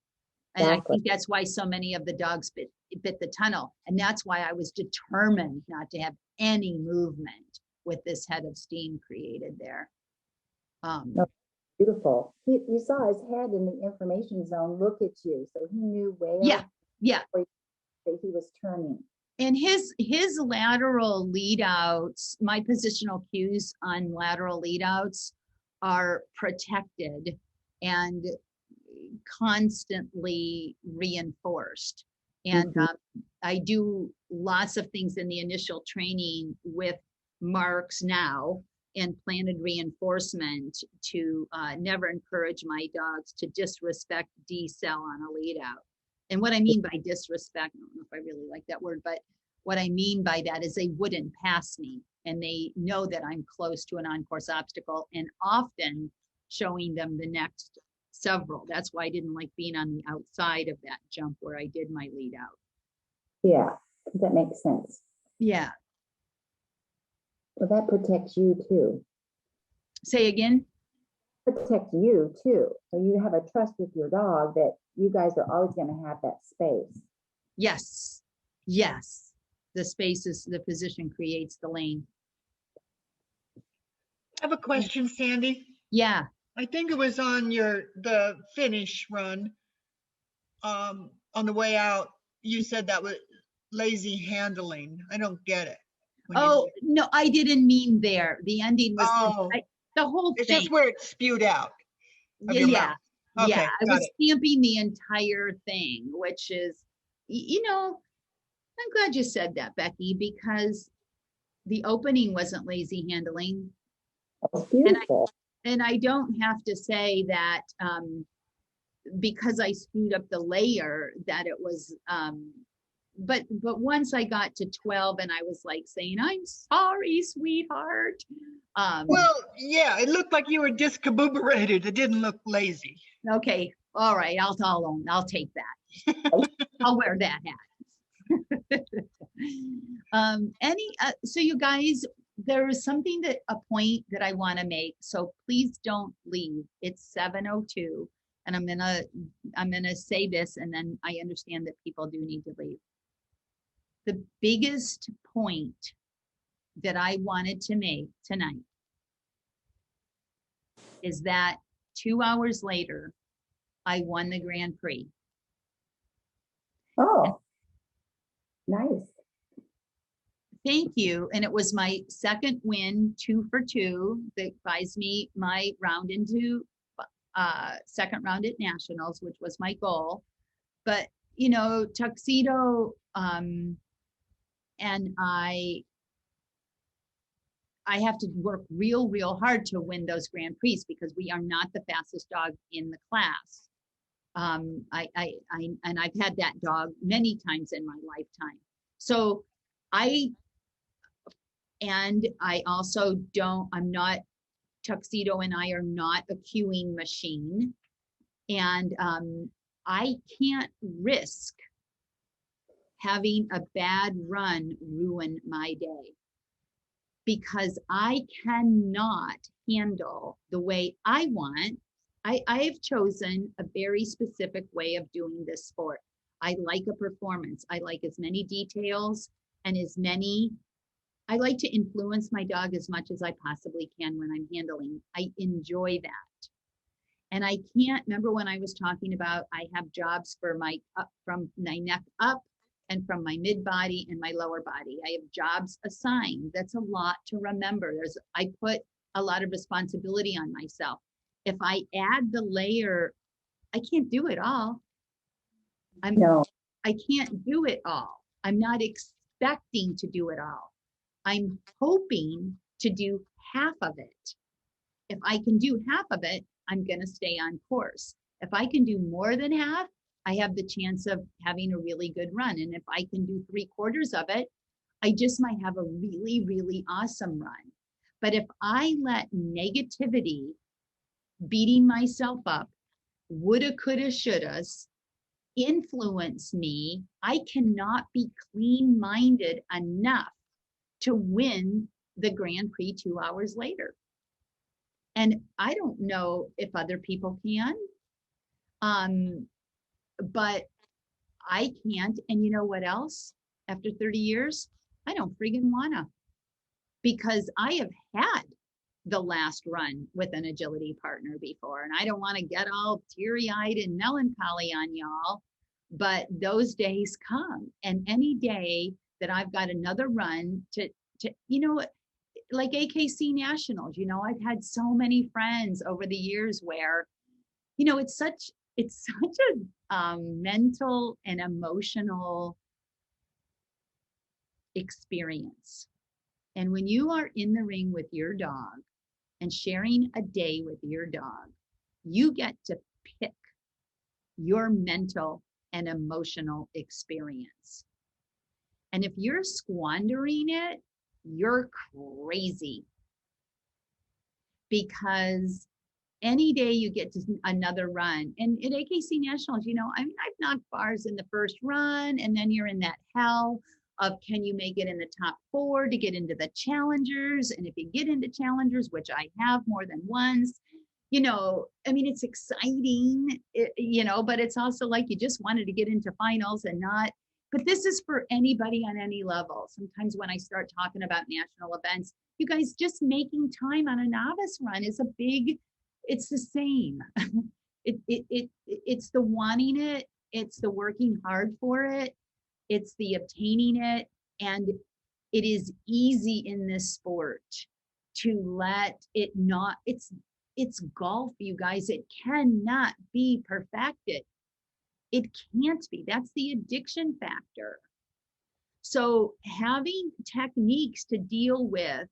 And I think that's why so many of the dogs bit the tunnel. And that's why I was determined not to have any movement with this head of steam created there. Beautiful. You saw his head in the information zone look at you, so he knew where that he was turning. And his lateral lead outs, my positional cues on lateral lead outs are protected and constantly reinforced. And I do lots of things in the initial training with marks now and planted reinforcement to never encourage my dogs to disrespect decel on a lead out. And what I mean by disrespect, I don't know if I really like that word, but what I mean by that is they wouldn't pass me, and they know that I'm close to an on-course obstacle, and often showing them the next several. That's why I didn't like being on the outside of that jump where I did my lead out. Yeah, that makes sense. Yeah. Well, that protects you too. Say again? Protect you too. So you have a trust with your dog that you guys are always going to have that space. Yes. The space is, the position creates the lane. I have a question, Sandy. Yeah. I think it was on the finish run, on the way out, you said that was lazy handling. I don't get it. Oh, no, I didn't mean there. The ending was the whole it's thing. just where it spewed out. Yeah. Okay, Yeah. I was stamping the entire thing, which is, I'm glad you said that, Becky, because the opening wasn't lazy handling. That's beautiful. And I don't have to say that because I screwed up the layer that it was, but once I got to 12 and I was like saying, I'm sorry, sweetheart. Well, yeah, it looked like you were discombobulated. It didn't look lazy. Okay, all right, I'll take that. I'll wear that hat. So you guys, there is something that a point that I want to make, so please don't leave. It's 7:02 and I'm gonna say this, and then I understand that people do need to leave. The biggest point that I wanted to make tonight is that 2 hours later, I won the Grand Prix. Oh, nice. Thank you. And it was my second win, 2 for 2, that buys me my round into second round at nationals, which was my goal. But, you know, Tuxedo and I have to work real hard to win those Grand Prix because we are not the fastest dog in the class. And I've had that dog many times in my lifetime. So Tuxedo and I are not a queuing machine. And I can't risk having a bad run ruin my day because I cannot handle the way I want. I've chosen a very specific way of doing this sport. I like a performance. I like as many details and I like to influence my dog as much as I possibly can when I'm handling. I enjoy that. And I can't remember when I was talking about, I have jobs for from my neck up and from my mid body and my lower body. I have jobs assigned. That's a lot to remember. I put a lot of responsibility on myself. If I add the layer, I can't do it all. I can't do it all. I'm not expecting to do it all. I'm hoping to do half of it. If I can do half of it, I'm going to stay on course. If I can do more than half, I have the chance of having a really good run. And if I can do 3/4 of it, I just might have a really awesome run. But if I let negativity, beating myself up, woulda, coulda, shouldas, influence me, I cannot be clean-minded enough to win the Grand Prix 2 hours later. And I don't know if other people can, but I can't. And you know what else? After 30 years, I don't friggin' wanna, because I have had the last run with an agility partner before, and I don't want to get all teary-eyed and melancholy on y'all, but those days come. And any day that I've got another run to you know, like AKC Nationals, you know, I've had so many friends over the years where, you know, it's such a mental and emotional experience. And when you are in the ring with your dog and sharing a day with your dog, you get to pick your mental and emotional experience. And if you're squandering it, you're crazy. Because any day you get to another run, and at AKC Nationals, you know, I mean, I've knocked bars in the first run, and then you're in that hell of, can you make it in the top 4 to get into the challengers? And if you get into challengers, which I have more than once, you know, I mean, it's exciting, you know, but it's also like you just wanted to get into finals and not. But this is for anybody on any level. Sometimes when I start talking about national events, you guys, just making time on a novice run is it's the same. It's the wanting it. It's the working hard for it. It's the obtaining it. And it is easy in this sport to let it not, it's golf, you guys. It cannot be perfected. It can't be. That's the addiction factor. So having techniques to deal with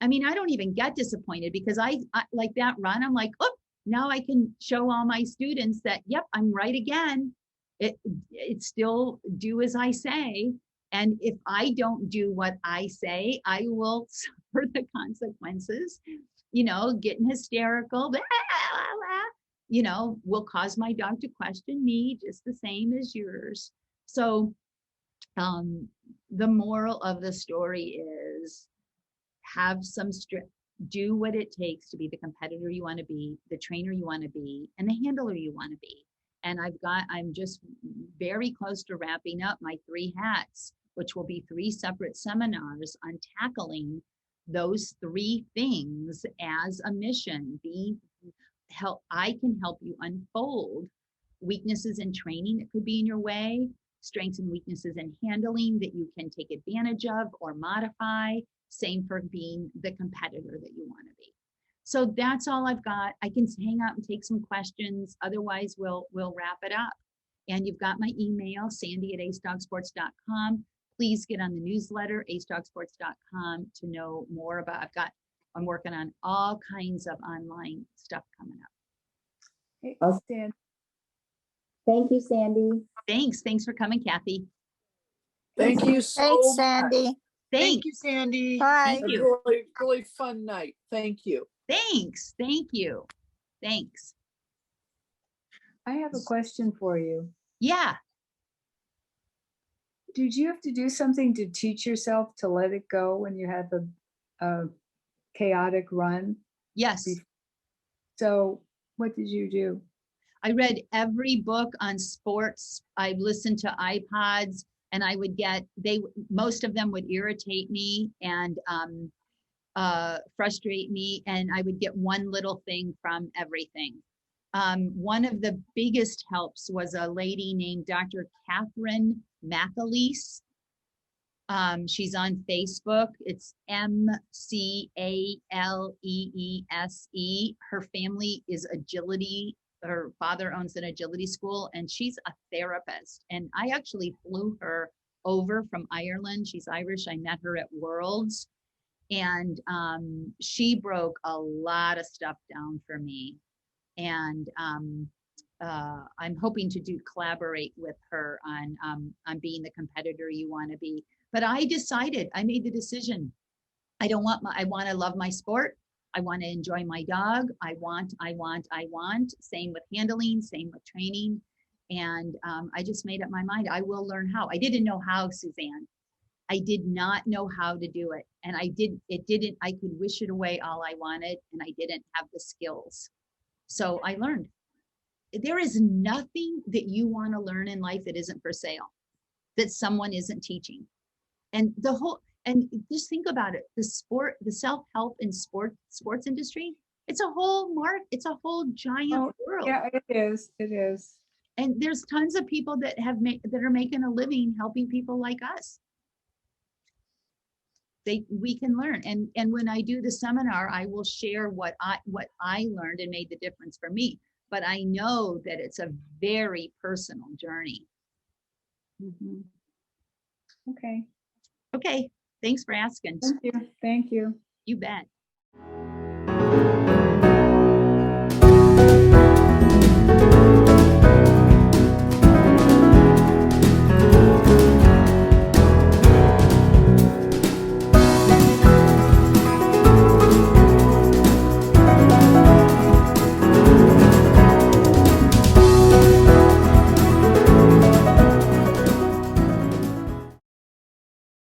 I mean, I don't even get disappointed because I like that run. I'm like, oh, now I can show all my students that, yep, I'm right again. It's still do as I say. And if I don't do what I say, I will suffer the consequences, you know, getting hysterical, blah, blah, blah, you know, will cause my dog to question me just the same as yours. So the moral of the story is have some do what it takes to be the competitor you want to be, the trainer you want to be, and the handler you want to be. And I'm just very close to wrapping up my 3 hats, which will be 3 separate seminars on tackling those 3 things as a mission. I can help you unfold weaknesses in training that could be in your way, strengths and weaknesses in handling that you can take advantage of or modify. Same for being the competitor that you want to be. So that's all I've got. I can hang out and take some questions. Otherwise, we'll wrap it up. And you've got my email, sandy@acedogsports.com. Please get on the newsletter, acedogsports.com, to know more about. I'm working on all kinds of online stuff coming up. Hey, Okay. Stan, Thank you, Sandy. Thanks for coming, Kathy. Thank you so Thanks, much. Sandy. Thank Thanks. you, Sandy. Bye. Thank A you. really, really fun night. Thank you. Thanks. Thank you. Thanks. I have a question for you. Yeah. Did you have to do something to teach yourself to let it go when you have a chaotic run? Yes. So what did you do? I read every book on sports. I listened to iPods, and I would get, most of them would irritate me and frustrate me, and I would get one little thing from everything. One of the biggest helps was a lady named Dr. Catherine McAleese. She's on Facebook. It's MCALEESE. Her family is agility. Her father owns an agility school, and she's a therapist. And I actually flew her over from Ireland. She's Irish. I met her at Worlds, and she broke a lot of stuff down for me. And I'm hoping to collaborate with her on being the competitor you want to be. But I made the decision. I want to love my sport. I want to enjoy my dog. I want. Same with handling, same with training. And I just made up my mind. I will learn how. I didn't know how, Suzanne. I did not know how to do it. And I could wish it away all I wanted, and I didn't have the skills. So I learned. There is nothing that you want to learn in life that isn't for sale, that someone isn't teaching. And just think about it, the self-help in sports industry, it's a whole giant world. Yeah, it is. It is. And there's tons of people that are making a living helping people like us. We can learn. And when I do the seminar, I will share what I learned and made the difference for me. But I know that it's a very personal journey. Mhm. Okay. Okay. Thanks for asking. Thank you. Thank you. You bet.